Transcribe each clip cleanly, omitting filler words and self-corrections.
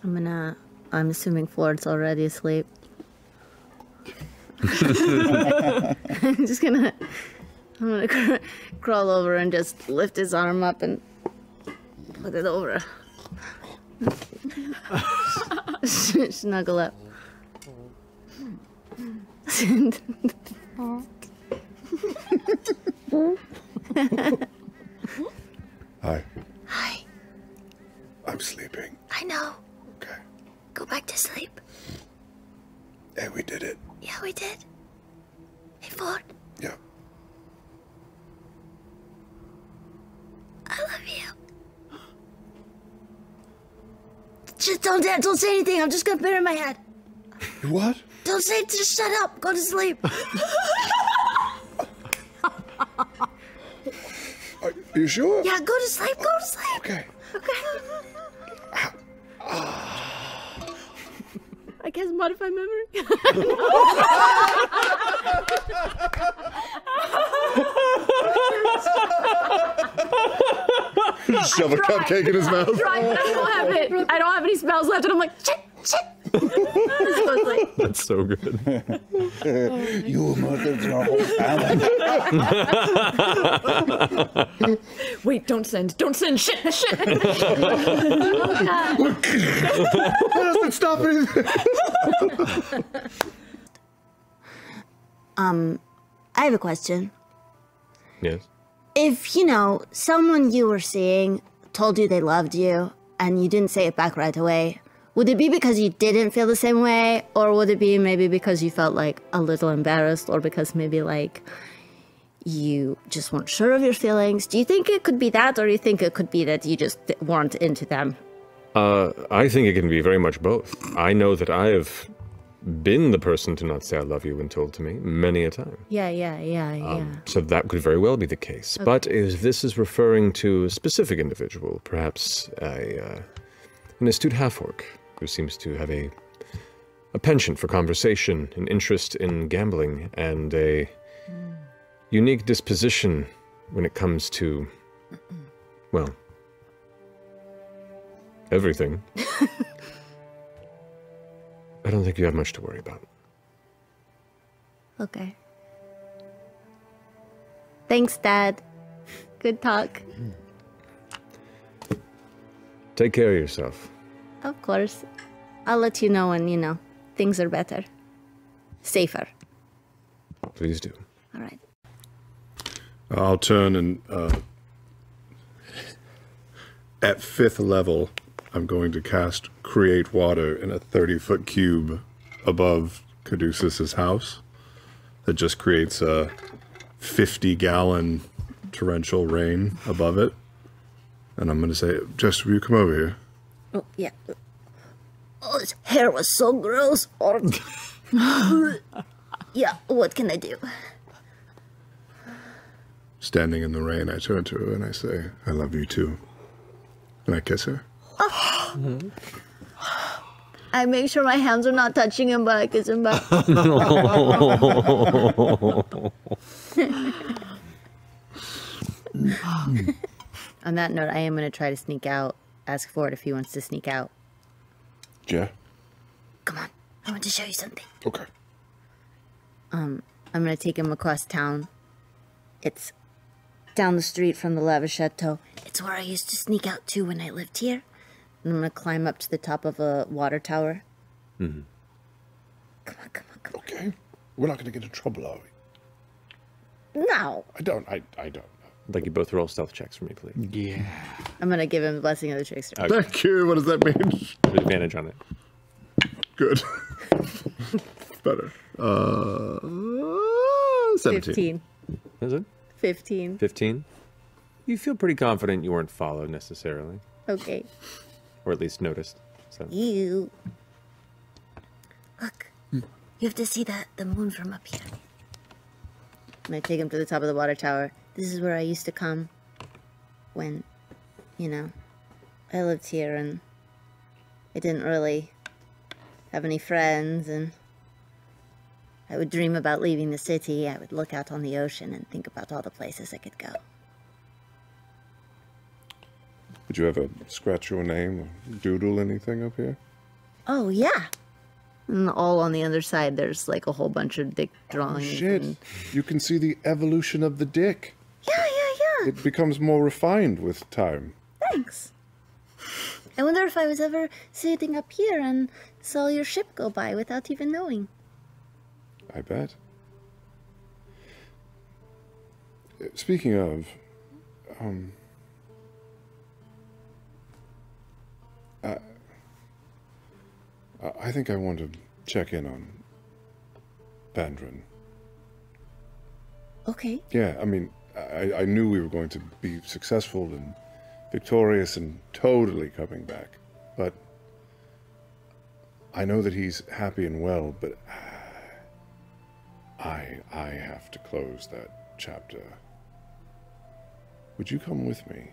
I'm assuming Fjord's already asleep. I'm gonna crawl over and just lift his arm up and put it over. Snuggle up. Hi. Hi. I'm sleeping. I know. Okay. Go back to sleep. Hey, we did it. Yeah, we did. Hey, Fjord. Yeah. I love you. Just don't say anything. I'm just gonna put it in my head. What? Don't say it. Just shut up. Go to sleep. Are you sure? Yeah, go to sleep. Go to sleep. Okay. Okay. I guess modify memory. Shove a cupcake in his mouth. I don't have it. I don't have any spells left, and I'm like, shit. That's so good. You murdered your whole family. Wait, don't send, shit. Stop it. I have a question. Yes. If, someone you were seeing told you they loved you and you didn't say it back right away, would it be because you didn't feel the same way? Or would it be maybe because you felt like a little embarrassed, or because maybe like you just weren't sure of your feelings? Do you think it could be that, or do you think it could be that you just weren't into them? I think it can be very much both. I know that I have been the person to not say I love you when told to me many a time. Yeah. So that could very well be the case. Okay. But if this is referring to a specific individual, perhaps an astute half-orc who seems to have a penchant for conversation, an interest in gambling, and a unique disposition when it comes to, well, everything. I don't think you have much to worry about. Okay. Thanks, Dad. Good talk. Take care of yourself. Of course. I'll let you know when, things are better. Safer. Please do. All right. I'll turn and, at 5th level, I'm going to cast Create Water in a 30-foot cube above Caduceus's house that just creates a 50-gallon torrential rain above it. And I'm going to say, Jester, will you come over here? Oh, yeah. Oh, his hair was so gross. Yeah, what can I do? Standing in the rain, I turn to her and I say, I love you too. And I kiss her. I make sure my hands are not touching him, but I kiss him back. On that note, I am going to try to sneak out. Ask Fjord if he wants to sneak out. Yeah? Come on. I want to show you something. Okay. I'm going to take him across town. It's down the street from the Lava Chateau. It's where I used to sneak out to when I lived here. And I'm going to climb up to the top of a water tower. Mm-hmm. Come on. Okay. We're not going to get in trouble, are we? No. I don't. I'd like you both roll stealth checks for me, please. Yeah. I'm going to give him the blessing of the trickster. Okay. Thank you. What does that mean? There's advantage on it. Good. Better. 17. 15. Is it? 15. 15? You feel pretty confident you weren't followed necessarily. Okay. Or at least noticed. So. You. Look. You have to see the moon from up here. I'm going to take him to the top of the water tower. This is where I used to come when, I lived here and I didn't really have any friends, and I would dream about leaving the city. I would look out on the ocean and think about all the places I could go. Would you ever scratch your name or doodle anything up here? Oh, yeah. And all on the other side, there's like a whole bunch of dick drawings. Shit. and- You can see the evolution of the dick. Yeah. It becomes more refined with time. Thanks. I wonder if I was ever sitting up here and saw your ship go by without even knowing. I bet. Speaking of, I think I want to check in on Bandren. Okay. Yeah, I mean, I knew we were going to be successful and victorious and totally coming back, but I know that he's happy and well, but I have to close that chapter. Would you come with me?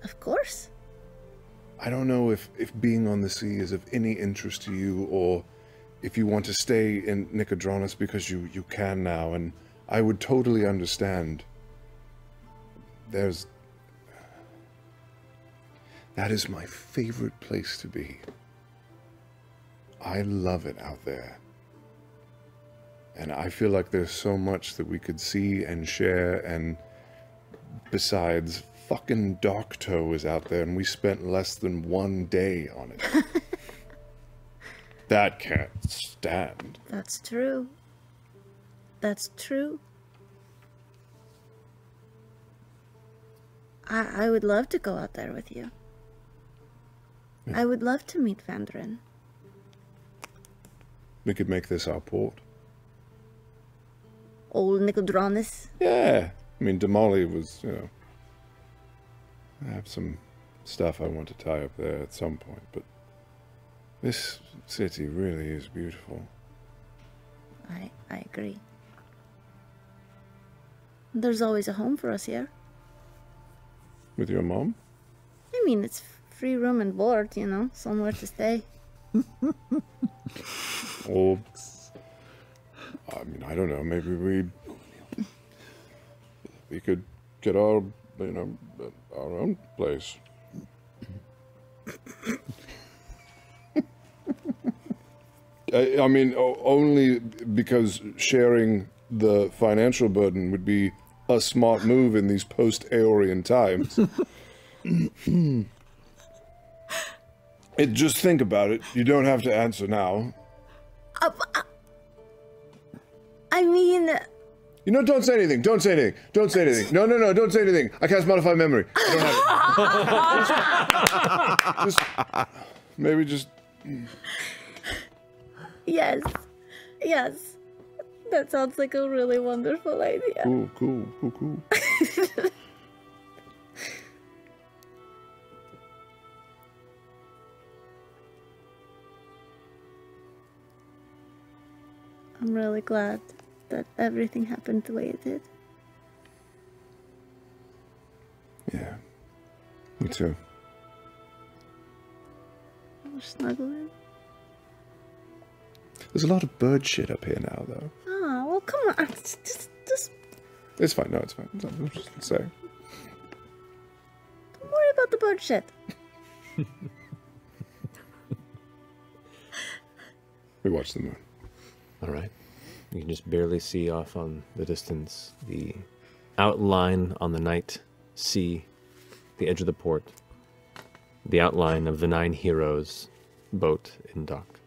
Of course. I don't know if being on the sea is of any interest to you, or if you want to stay in Nicodranus because you can now, and I would totally understand. That is my favorite place to be. I love it out there. And I feel like there's so much that we could see and share, and besides, fucking Darktoe is out there and we spent less than 1 day on it. That can't stand. That's true. That's true. I would love to go out there with you. Yeah. I would love to meet Vandren. We could make this our port. Old Nicodranus. Yeah. I mean, Damali was, I have some stuff I want to tie up there at some point, but this city really is beautiful. I agree. There's always a home for us here. With your mom? I mean, it's free room and board, somewhere to stay. Or, I mean, I don't know, maybe we could get our own place. I mean, only because sharing the financial burden would be a smart move in these post-Aeorian times. Just think about it. You don't have to answer now. I mean... Don't say anything. Don't say anything. Don't say anything. No, don't say anything. I cast Modify Memory. I don't have it. Maybe just... Yes. That sounds like a really wonderful idea. Cool. I'm really glad that everything happened the way it did. Yeah. Me too. We're snuggling. There's a lot of bird shit up here now, though. Oh, well, come on. Just... It's fine. No, it's fine. I'm just saying. Don't worry about the bird shit. We watch the moon. All right. You can just barely see off on the distance the outline on the night sea, the edge of the port, the outline of the 9 heroes' boat in dock.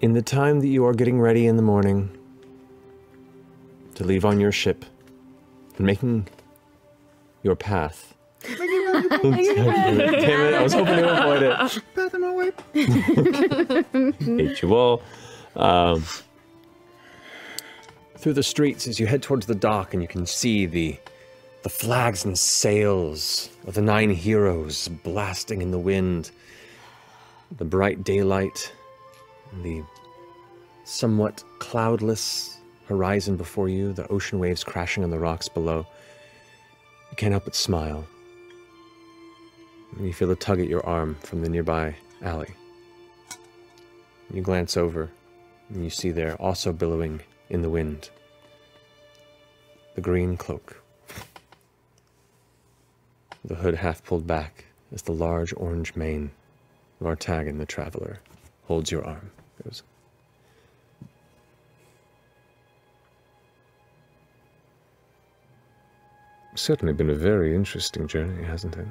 In the time that you are getting ready in the morning to leave on your ship and making your path. Damn it, I was hoping to avoid it. Path in my way. Hate you all. Through the streets as you head towards the dock, and you can see the flags and sails of the 9 heroes blasting in the wind. The bright daylight, and the somewhat cloudless horizon before you, the ocean waves crashing on the rocks below. You can't help but smile. And you feel a tug at your arm from the nearby alley. You glance over, and you see there, also billowing in the wind, the green cloak the hood half pulled back as the large orange mane of Artagan the Traveler holds your arm. Goes, certainly been a very interesting journey, hasn't it?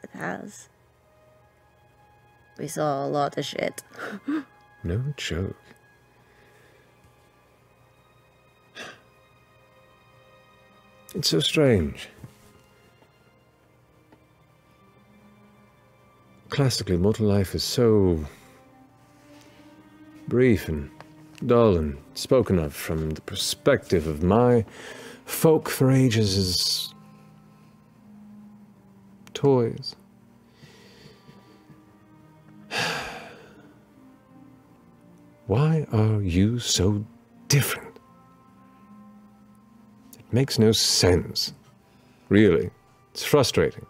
It has. We saw a lot of shit. No joke. It's so strange. Classically, mortal life is so brief and dull and spoken of from the perspective of my folk for ages as toys. Why are you so different? It makes no sense. Really. It's frustrating.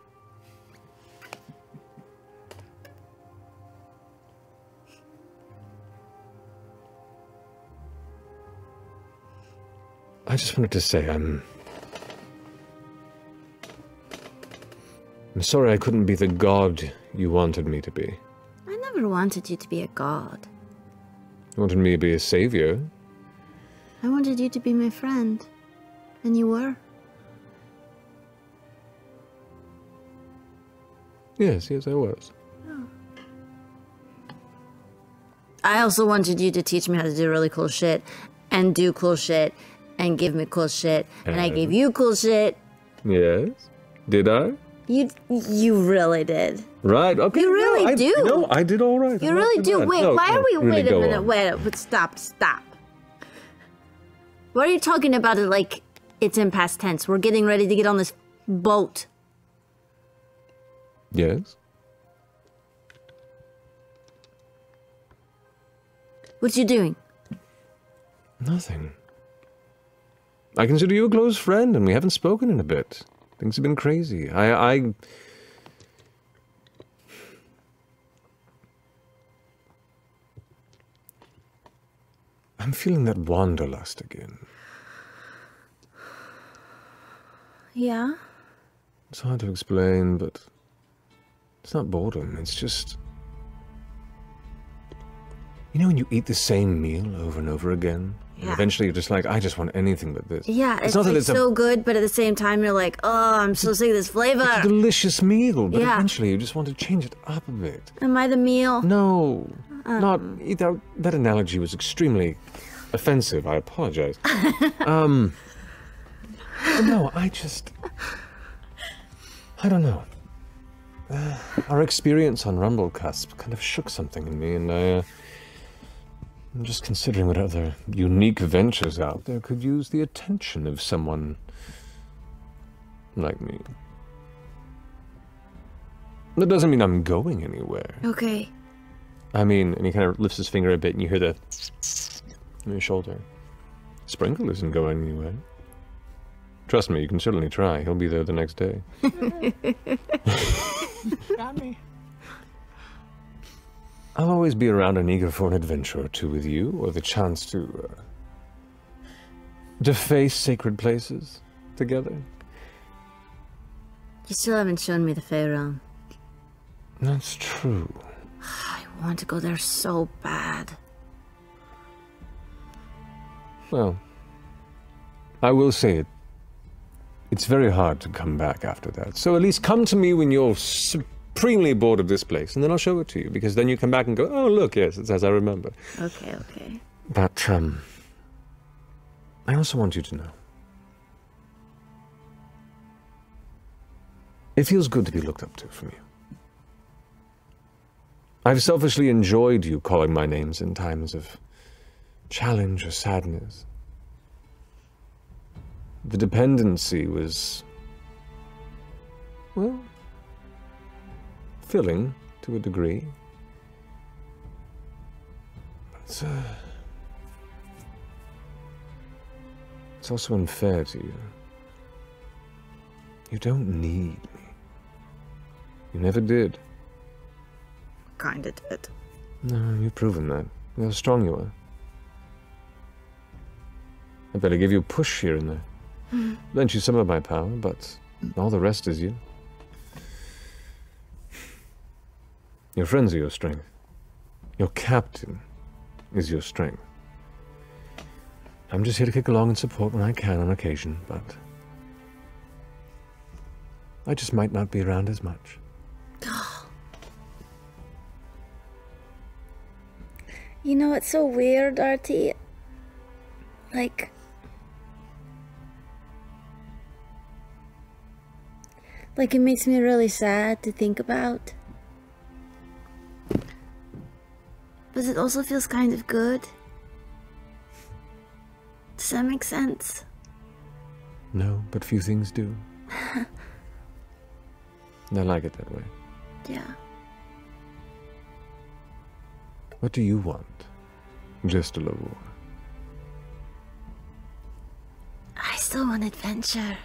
I just wanted to say I'm sorry I couldn't be the god you wanted me to be. I never wanted you to be a god. You wanted me to be a savior. I wanted you to be my friend. And you were. Yes, I was. Oh. I also wanted you to teach me how to do really cool shit, and do cool shit, and give me cool shit, and I gave you cool shit. Yes? Did I? You really did. Right, okay. You really do. No, I did all right. You really do. Wait, why are we... Really wait a minute, wait, stop. Why are you talking about it like it's in past tense? We're getting ready to get on this boat. Yes? What you doing? Nothing. I consider you a close friend, and we haven't spoken in a bit. Things have been crazy. I'm feeling that wanderlust again. Yeah? It's hard to explain, but it's not boredom. It's just... You know when you eat the same meal over and over again? Yeah. And eventually you're just like, I just want anything but this. Yeah, it's not that like it's so good, but at the same time you're like, oh, I'm so sick of this flavor. It's a delicious meal, but Yeah. eventually you just want to change it up a bit. Am I the meal? No, not... That analogy was extremely offensive. I apologize. No, I don't know. Our experience on Rumblecusp kind of shook something in me, and I'm just considering what other unique ventures out there could use the attention of someone like me. That doesn't mean I'm going anywhere. Okay. I mean, and he kind of lifts his finger a bit, and you hear the on your shoulder. Sprinkle isn't going anywhere. Trust me, you can certainly try. He'll be there the next day. Got me. I'll always be around and eager for an adventure or two with you, or the chance to face sacred places together. You still haven't shown me the Fey Realm. That's true. I want to go there so bad. Well, I will say it. It's very hard to come back after that. So at least come to me when you're supremely bored of this place, and then I'll show it to you, because then you come back and go, oh, look, yes, it's as I remember. Okay. But, I also want you to know. It feels good to be looked up to from you. I've selfishly enjoyed you calling my names in times of challenge or sadness. The dependency was, well, filling to a degree. But it's also unfair to you. You don't need me. You never did. Kinda did. No, you've proven that. Look how strong you are. I better give you a push here and there. Lent you some of my power, but all the rest is you. Your friends are your strength. Your captain is your strength. I'm just here to kick along and support when I can on occasion, but I just might not be around as much. You know, it's so weird, Artie. Like it makes me really sad to think about. But it also feels kind of good. Does that make sense? No, but few things do. And I like it that way. Yeah. What do you want, Jester Lavore? I still want adventure.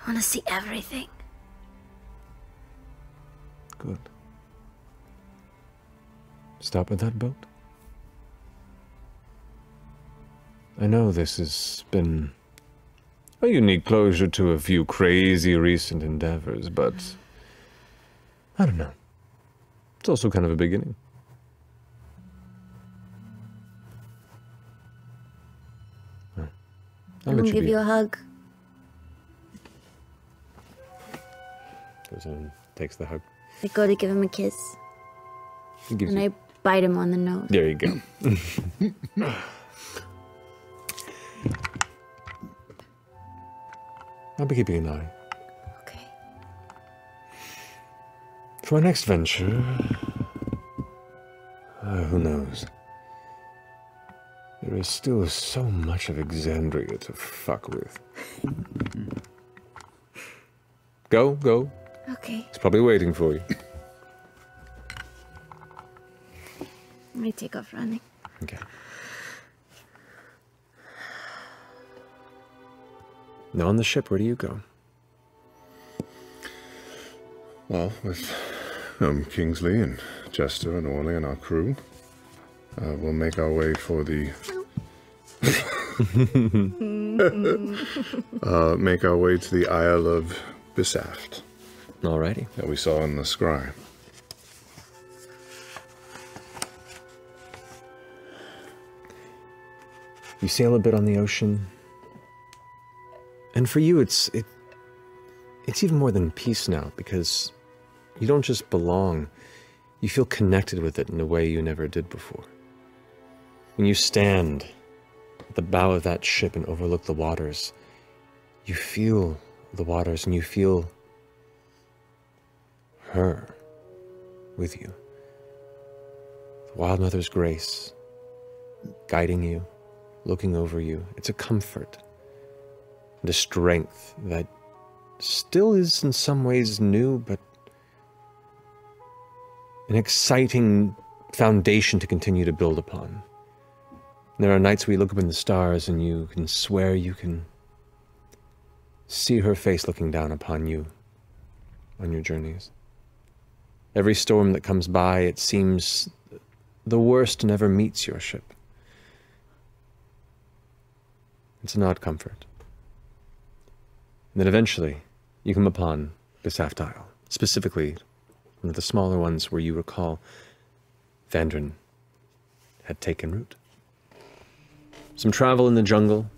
I want to see everything. Good. Stop at that boat? I know this has been a unique closure to a few crazy recent endeavors, but I don't know. It's also kind of a beginning. Well, I'm gonna give you a hug. Goes in and takes the hug. I go to give him a kiss. He gives And you... I bite him on the nose. There you go. I'll be keeping an eye. Okay. For our next venture, who knows? There is still so much of Exandria to fuck with. Go, go. Okay. It's probably waiting for you. Let me take off running. Okay. Now on the ship, where do you go? Well, with Kingsley and Jester and Orley and our crew, we'll make our way for the... make our way to the Isle of Bisaft. Alrighty. That we saw in the scry. You sail a bit on the ocean. And for you, it's even more than peace now, because you don't just belong, you feel connected with it in a way you never did before. When you stand at the bow of that ship and overlook the waters, you feel the waters and you feel her with you. The Wild Mother's grace, guiding you, looking over you. It's a comfort and a strength that still is in some ways new, but an exciting foundation to continue to build upon. There are nights where you look up in the stars and you can swear you can see her face looking down upon you on your journeys. Every storm that comes by, it seems the worst never meets your ship. It's an odd comfort. And then eventually, you come upon Bisaft Isle, specifically one of the smaller ones where you recall Vandrin had taken root. Some travel in the jungle.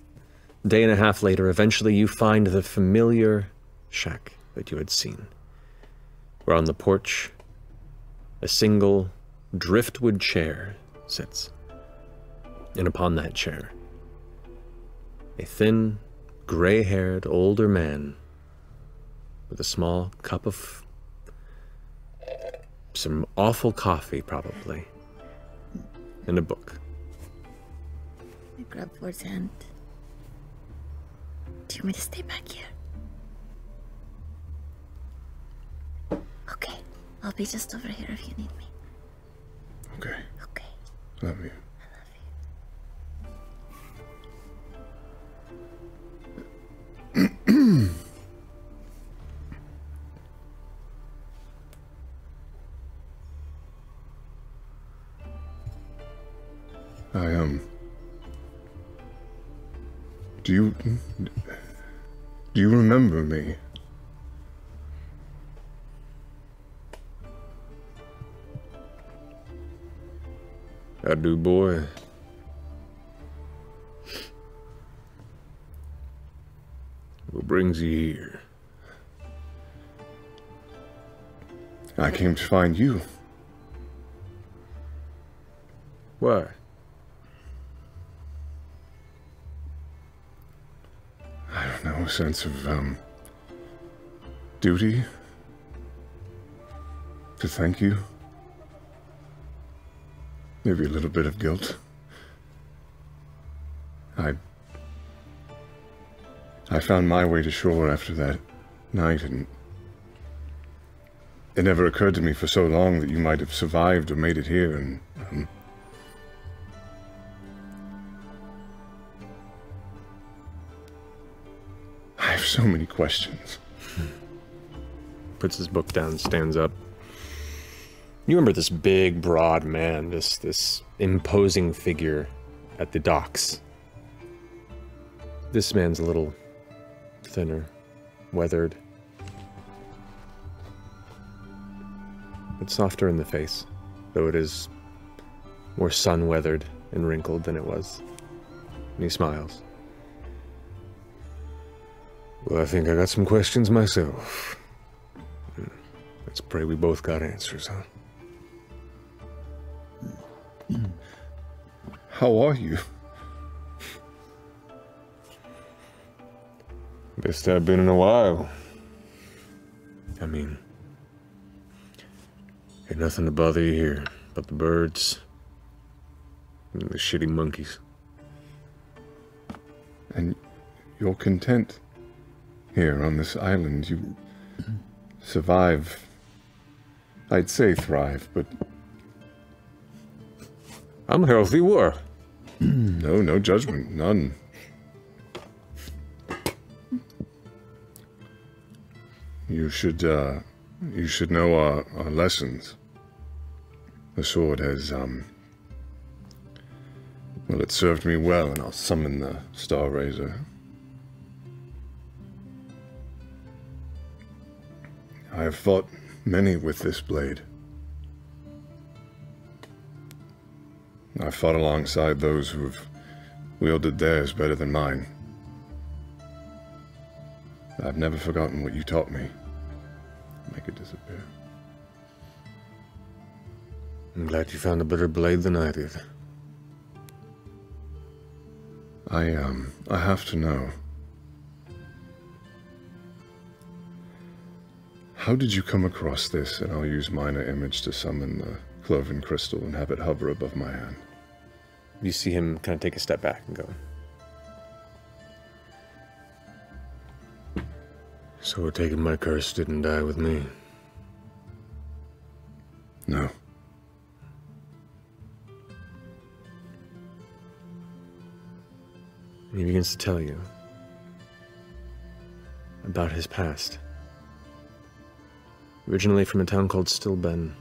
A day and a half later, eventually you find the familiar shack that you had seen, where on the porch, a single driftwood chair sits. And upon that chair, a thin, gray-haired older man with a small cup of some awful coffee, probably, and a book. I grab Fjord's hand. Do you want me to stay back here? Okay, I'll be just over here if you need me. Okay. Okay. Love you. Do you remember me? I do, boy. What brings you here? I came to find you. Why? I don't know, a sense of, duty? To thank you? Maybe a little bit of guilt. I found my way to shore after that night, and it never occurred to me for so long that you might have survived or made it here, and, I have so many questions. Puts his book down, stands up. You remember this big, broad man, this imposing figure at the docks. This man's a little thinner, weathered, but softer in the face, though it is more sun-weathered and wrinkled than it was. And he smiles. Well, I think I got some questions myself. Let's pray we both got answers, huh? How are you? Best I've been in a while. I mean, ain't nothing to bother you here but the birds and the shitty monkeys. And you're content here on this island. You survive. I'd say thrive, but... I'm healthy, what? No judgment, none. You should know our lessons. The sword has, well, it served me well, and I'll summon the Star Razor. I have fought many with this blade. I've fought alongside those who have wielded theirs better than mine. I've never forgotten what you taught me. Make it disappear. I'm glad you found a better blade than I did. I have to know. How did you come across this? And I'll use minor image to summon the cloven crystal and have it hover above my hand. You see him kind of take a step back and go. So we're taking my curse didn't die with me. No. And he begins to tell you about his past. Originally from a town called Stilben,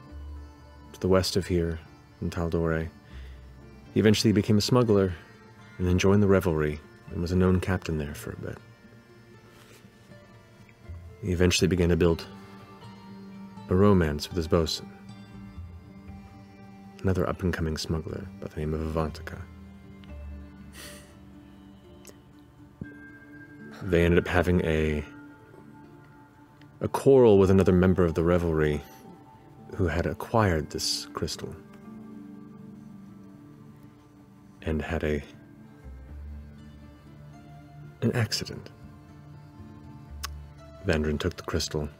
to the west of here, in Taldore. He eventually became a smuggler, and then joined the revelry, and was a known captain there for a bit. He eventually began to build a romance with his bosun, another up-and-coming smuggler by the name of Avantika. They ended up having a quarrel with another member of the revelry who had acquired this crystal and had an accident. Vandrin took the crystal and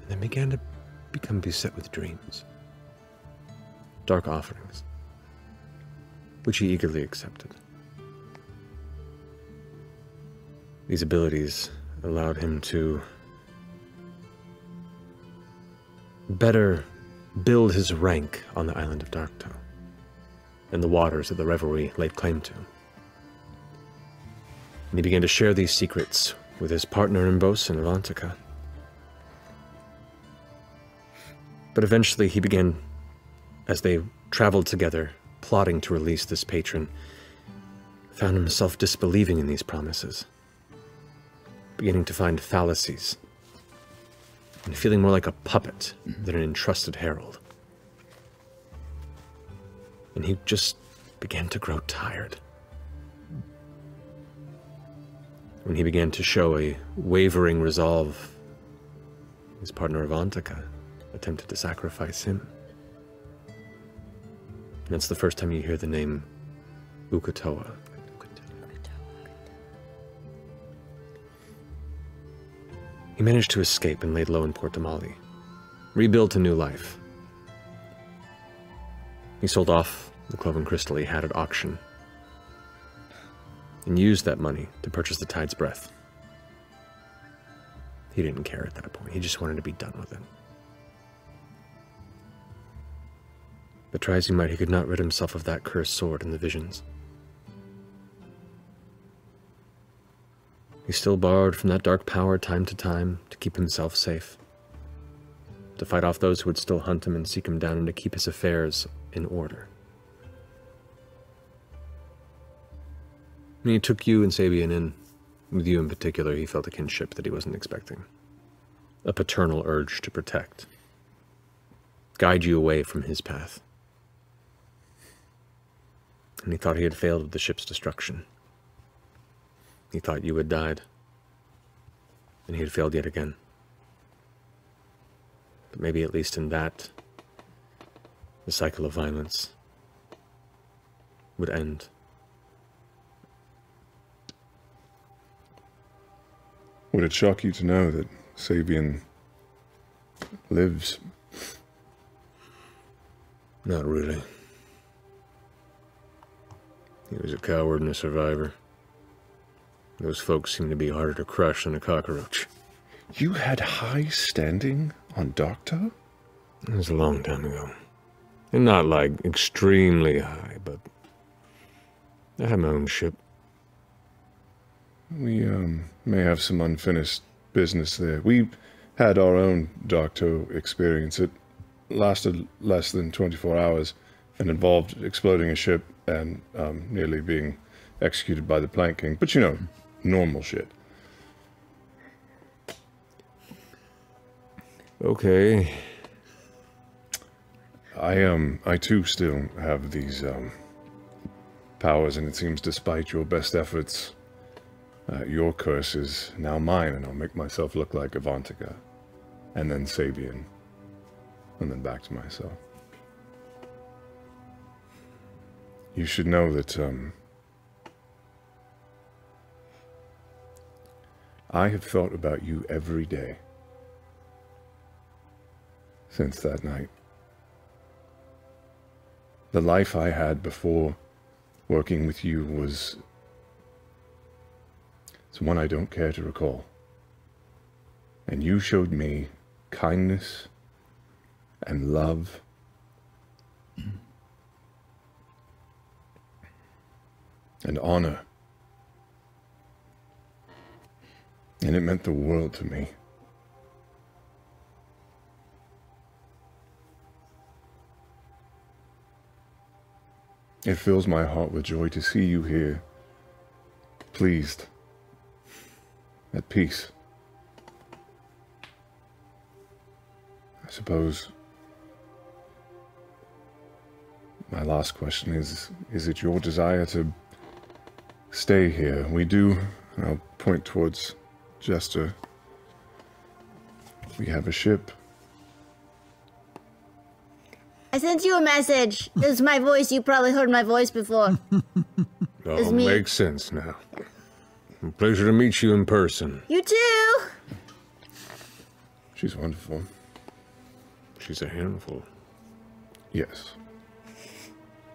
then began to become beset with dreams, dark offerings, which he eagerly accepted. These abilities allowed him to better build his rank on the island of Darktow and the waters that the revelry laid claim to. And he began to share these secrets with his partner in bosun, Avantika. But eventually he began, as they traveled together, plotting to release this patron, found himself disbelieving in these promises, beginning to find fallacies, and feeling more like a puppet than an entrusted herald. And he just began to grow tired. When he began to show a wavering resolve, his partner Avantika attempted to sacrifice him. And that's the first time you hear the name Uk'otoa. He managed to escape and laid low in Port Damali, rebuilt a new life. He sold off the cloven crystal he had at auction and used that money to purchase the Tide's Breath. He didn't care at that point. He just wanted to be done with it. But try as he might, he could not rid himself of that cursed sword and the visions. He still borrowed from that dark power time to time to keep himself safe, to fight off those who would still hunt him and seek him down, and to keep his affairs in order. And he took you and Sabian in. With you in particular, he felt a kinship that he wasn't expecting. A paternal urge to protect. Guide you away from his path. And he thought he had failed with the ship's destruction. He thought you had died. And he had failed yet again. But maybe at least in that, the cycle of violence would end. Would it shock you to know that Sabian lives? Not really. He was a coward and a survivor. Those folks seem to be harder to crush than a cockroach. You had high standing on Doctor? It was a long time ago. And not like extremely high, but I had my own ship. We may have some unfinished business there. We had our own Doctor experience. It lasted less than 24 hours and involved exploding a ship and nearly being executed by the Plank King. But you know, normal shit. Okay. I too still have these powers, and it seems despite your best efforts, your curse is now mine, and I'll make myself look like Avantika, and then Sabian, and then back to myself. You should know that I have thought about you every day since that night. The life I had before working with you was... it's one I don't care to recall. And you showed me kindness and love. And honor. And it meant the world to me. It fills my heart with joy to see you here, pleased, at peace. I suppose my last question is it your desire to stay here? We do, and I'll point towards Jester. We have a ship. I sent you a message. It was my voice. You probably heard my voice before. All makes sense now. A pleasure to meet you in person. You too. She's wonderful. She's a handful. Yes.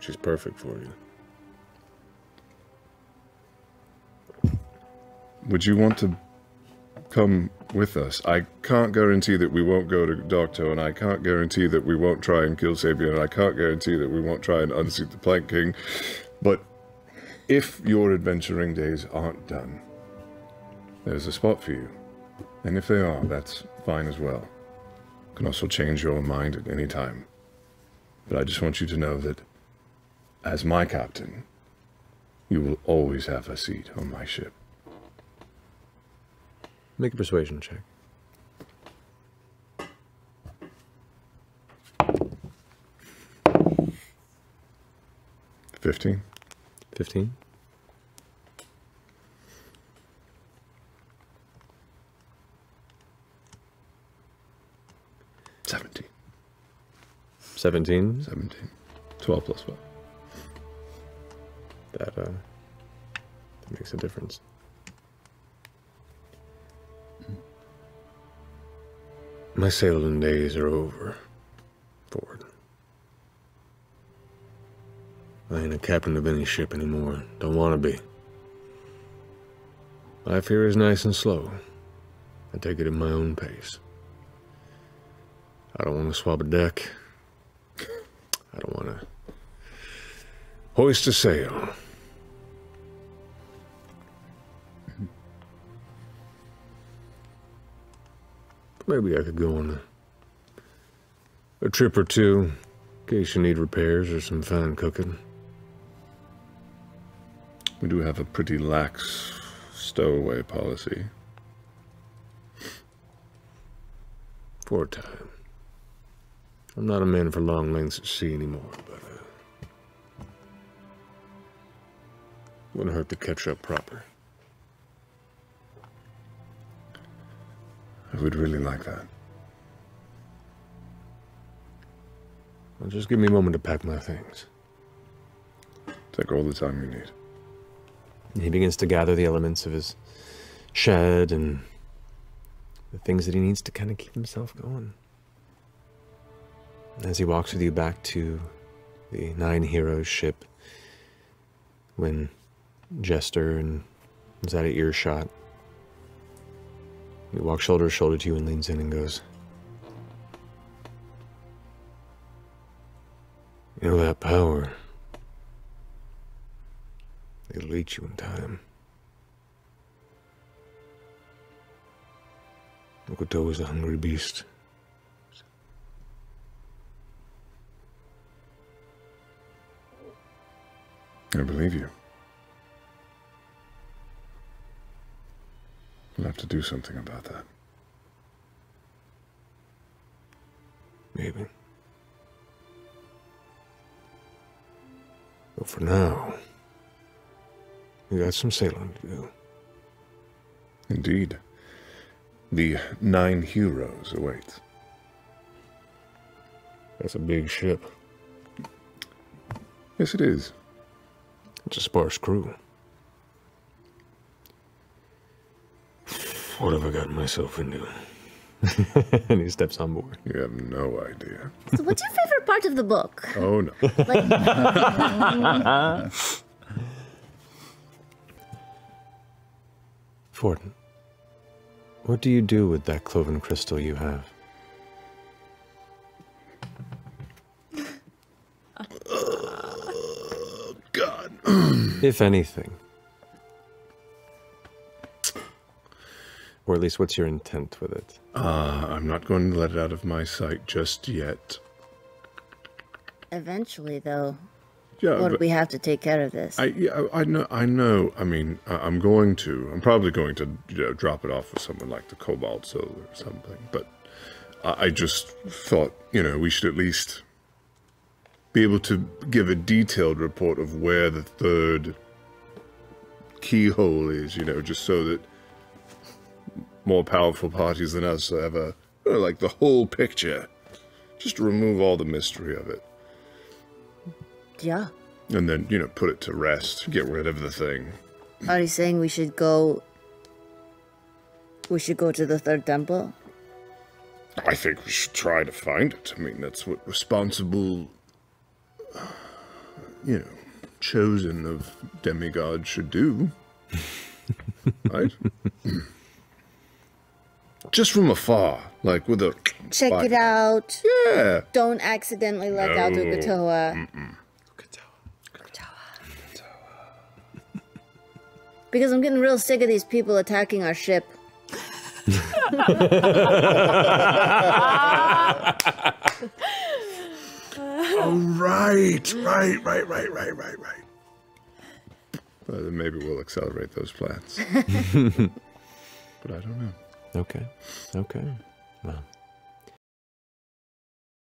She's perfect for you. Would you want to come with us? I can't guarantee that we won't go to Doctor, and I can't guarantee that we won't try and kill Sabian, and I can't guarantee that we won't try and unseat the Plank King. But if your adventuring days aren't done, there's a spot for you. And if they are, that's fine as well. You can also change your mind at any time. But I just want you to know that, as my captain, you will always have a seat on my ship. Make a persuasion check. 15. 15? 17. 17? 17. 12 plus 5. That makes a difference. My sailing days are over, Fjord. I ain't a captain of any ship anymore. Don't want to be. Life here is nice and slow. I take it at my own pace. I don't want to swab a deck. I don't want to hoist a sail. Maybe I could go on a trip or two, in case you need repairs or some fine cooking. We do have a pretty lax stowaway policy. For a time. I'm not a man for long lengths at sea anymore, but wouldn't hurt to catch up proper. I would really like that. Well, just give me a moment to pack my things. Take all the time you need. And he begins to gather the elements of his shed and the things that he needs to kind of keep himself going. As he walks with you back to the 9 Heroes ship, when Jester is at an earshot, he walks shoulder to shoulder to you and leans in and goes, "You know that power, it'll eat you in time. Okoto is a hungry beast. I believe you. We'll have to do something about that. Maybe. But for now, we got some sailing to do." Indeed. The 9 Heroes await. That's a big ship. Yes, it is. It's a sparse crew. What have I gotten myself into? And he steps on board. You have no idea. So what's your favorite part of the book? Oh, no. Like, Fjord, what do you do with that cloven crystal you have? God. If anything. Or at least what's your intent with it? I'm not going to let it out of my sight just yet. eventually, though, Yeah, Lord, but we have to take care of this. I know. I mean, I'm probably going to, drop it off with someone like the Cobalt Soul or something. But I just thought, we should at least be able to give a detailed report of where the third keyhole is, just so that more powerful parties than us have the whole picture. Just to remove all the mystery of it. Yeah. And then, put it to rest. Get rid of the thing. Are you saying we should go to the third temple? I think we should try to find it. I mean, that's what responsible, chosen of demigods should do. Right? Just from afar, like with a... Check it out. Yeah. Don't accidentally let out Ukatoa. Because I'm getting real sick of these people attacking our ship. Oh, right. Then maybe we'll accelerate those plans. But I don't know. Okay. Well,